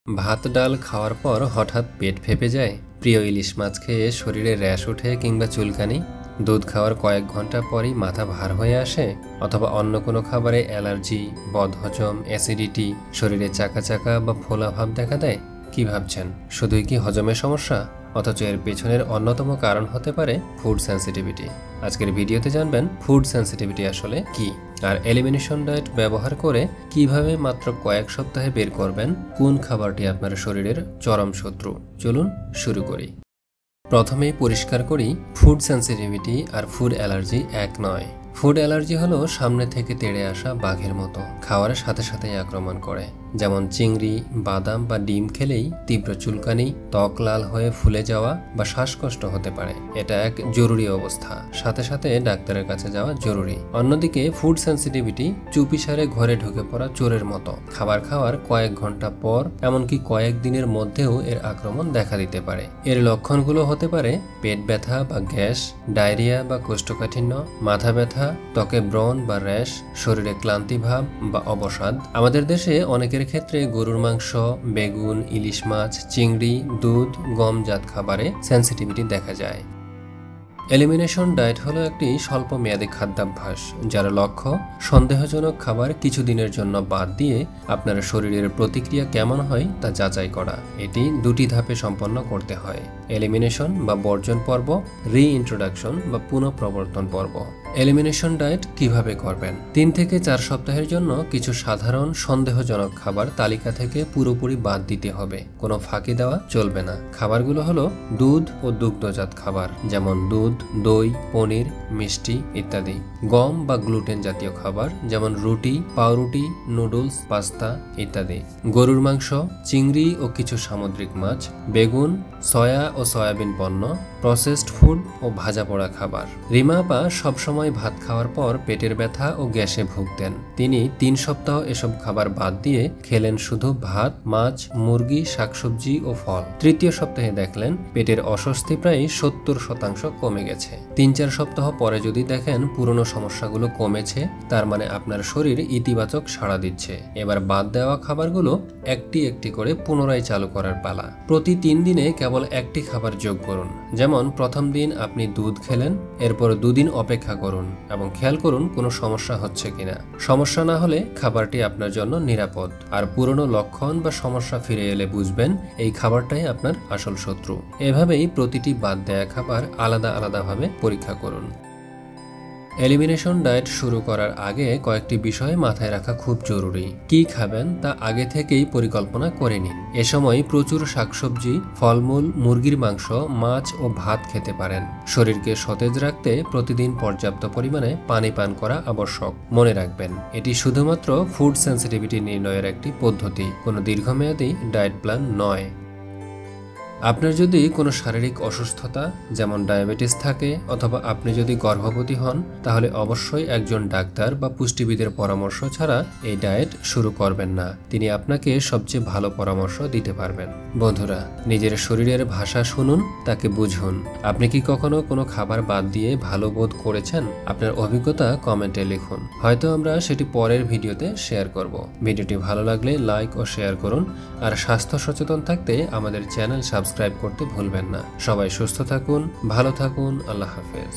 ভাত ডাল খাওয়ার পর হঠাৎ পেট ফেঁপে যায়, প্রিয় ইলিশ মাছ খেয়ে শরীরে র্যাশ ওঠে কিংবা চুলকানি, দুধ খাওয়ার কয়েক ঘন্টা পরই মাথা ভার হয়ে আসে, অথবা অন্য কোনো খাবারে অ্যালার্জি, বদহজম, অ্যাসিডিটি, শরীরে চাকা চাকা বা ফোলা ভাব দেখা দেয়। কি ভাবছেন, শুধুই কি হজমের সমস্যা? অথচ এর পেছনের অন্যতম কারণ হতে পারে ফুড সেন্সিটিভিটি। আজকের ভিডিওতে জানবেন ফুড সেন্সিটিভিটি আসলে কি, আর এলিমিনেশন ডায়েট ব্যবহার করে কিভাবে মাত্র কয়েক সপ্তাহে বের করবেন কোন খাবারটি আপনার শরীরের চরম শত্রু। চলুন শুরু করি। প্রথমেই পরিষ্কার করি, ফুড সেন্সিটিভিটি আর ফুড অ্যালার্জি এক নয়। ফুড অ্যালার্জি হলো সামনে থেকে তেড়ে আসা বাঘের মতো, খাওয়ার সাথে সাথেই আক্রমণ করে। যেমন চিংড়ি, বাদাম বা ডিম খেলেই তীব্র চুলকানি, ত্বক লাল হয়ে ফুলে যাওয়া বা শ্বাসকষ্ট হতে পারে। এটা এক জরুরি অবস্থা, সাথে সাথে ডাক্তারের কাছে যাওয়া জরুরি। অন্যদিকে ফুড সেন্সিটিভিটি চুপিসারে ঘরে ঢুকে পড়া চোরের মতো, খাবার খাওয়ার কয়েক ঘন্টা পর, এমনকি কয়েক দিনের মধ্যেও এর আক্রমণ দেখা দিতে পারে। এর লক্ষণগুলো হতে পারে পেট ব্যথা বা গ্যাস, ডায়রিয়া বা কোষ্ঠকাঠিন্য, মাথা ব্যথা, ত্বকে ব্রণ বা র্যাশ, শরীরে ক্লান্তি ভাব বা অবসাদ। আমাদের দেশে অনেকের ক্ষেত্রে গরুর মাংস, বেগুন, ইলিশ মাছ, চিংড়ি, দুধ, গমজাত খাবারে সেন্সিটিভিটি দেখা যায়। এলিমিনেশন ডায়েট হলো একটি স্বল্প মেয়াদী খাদ্যাভ্যাস, যার লক্ষ্য সন্দেহজনক খাবার কিছুদিনের জন্য বাদ দিয়ে আপনার শরীরের প্রতিক্রিয়া কেমন হয় তা যাচাই করা। এটি দুটি ধাপে সম্পন্ন করতে হয়: এলিমিনেশন বা বর্জন পর্ব, রিইন্ট্রোডাকশন বা পুনঃপ্রবর্তন পর্ব। এলিমিনেশন ডায়েট কিভাবে করবেন? 3 থেকে 4 সপ্তাহের জন্য কিছু সাধারণ সন্দেহজনক খাবার তালিকা থেকে পুরোপুরি বাদ দিতে হবে, কোনো ফাঁকি দেওয়া চলবে না। খাবারগুলো হলো দুধ ও দুগ্ধজাত খাবার, যেমন দুধ, দই, পনির, মিষ্টি ইত্যাদি। গম বা গ্লুটেন জাতীয় খাবার, যেমন রুটি, পাউরুটি, নুডলস, পাস্তা ইত্যাদি। গরুর মাংস, চিংড়ি ও কিছু সামুদ্রিক মাছ, বেগুন, সয়া ও সয়াবিন পণ্য, প্রসেসড ফুড ও ভাজা পোড়া খাবার। রিমা আপা সবসময় ভাত খাওয়ার পর পেটের ব্যথা ও গ্যাসে ভুগতেন। তিনি 3 সপ্তাহ এসব খাবার বাদ দিয়ে খেলেন শুধু ভাত, মাছ, মুরগি, শাকসবজি ও ফল। 3য় সপ্তাহে দেখলেন পেটের অস্বস্তি প্রায় 70% কমে গেছে। 3-4 সপ্তাহ পরে যদি দেখেন পুরনো সমস্যাগুলো কমেছে, তার মানে আপনার শরীর ইতিবাচক সাড়া দিচ্ছে। এবার বাদ দেওয়া খাবারগুলো একটি একটি করে পুনরায় চালু করার পালা। প্রতি 3 দিনে কেবল একটি খাবার যোগ করুন। যেমন প্রথম দিন আপনি দুধ খেলেন, এরপর 2 দিন অপেক্ষা করুন এবং খেয়াল করুন কোনো সমস্যা হচ্ছে কিনা। সমস্যা না হলে খাবারটি আপনার জন্য নিরাপদ, আর পুরনো লক্ষণ বা সমস্যা ফিরে এলে বুঝবেন এই খাবারটাই আপনার আসল শত্রু। এভাবেই প্রতিটি বাদ দেয়া খাবার আলাদা আলাদাভাবে পরীক্ষা করুন। এলিমিনেশন ডায়েট শুরু করার আগে কয়েকটি বিষয় মাথায় রাখা খুব জরুরি। কি খাবেন তা আগে থেকেই পরিকল্পনা করে নিন। এ সময় প্রচুর শাকসবজি, ফলমূল, মুরগির মাংস, মাছ ও ভাত খেতে পারেন। শরীরকে সতেজ রাখতে প্রতিদিন পর্যাপ্ত পরিমাণে পানি পান করা আবশ্যক। মনে রাখবেন, এটি শুধুমাত্র ফুড সেন্সিটিভিটি নির্ণয়ের একটি পদ্ধতি, কোনো দীর্ঘমেয়াদী ডায়েট প্ল্যান নয়। আপনার যদি কোনো শারীরিক অসুস্থতা যেমন ডায়াবেটিস থাকে, অথবা আপনি যদি গর্ভবতী হন, তাহলে অবশ্যই একজন ডাক্তার বা পুষ্টিবিদের পরামর্শ ছাড়া এই ডায়েট শুরু করবেন না। তিনি আপনাকে সবচেয়ে ভালো পরামর্শ দিতে পারবেন। বন্ধুরা, নিজের শরীরের ভাষা শুনুন, তাকে বুঝুন। আপনি কি কখনো কোনো খাবার বাদ দিয়ে ভালো বোধ করেছেন? আপনার অভিজ্ঞতা কমেন্টে লিখুন, হয়তো আমরা সেটি পরের ভিডিওতে শেয়ার করব। ভিডিওটি ভালো লাগলে লাইক ও শেয়ার করুন, আর স্বাস্থ্য সচেতন থাকতে আমাদের চ্যানেল সাবস্ক্রাইব করতে ভুলবেন না। সবাই সুস্থ থাকুন, ভালো থাকুন। আল্লাহ হাফেজ।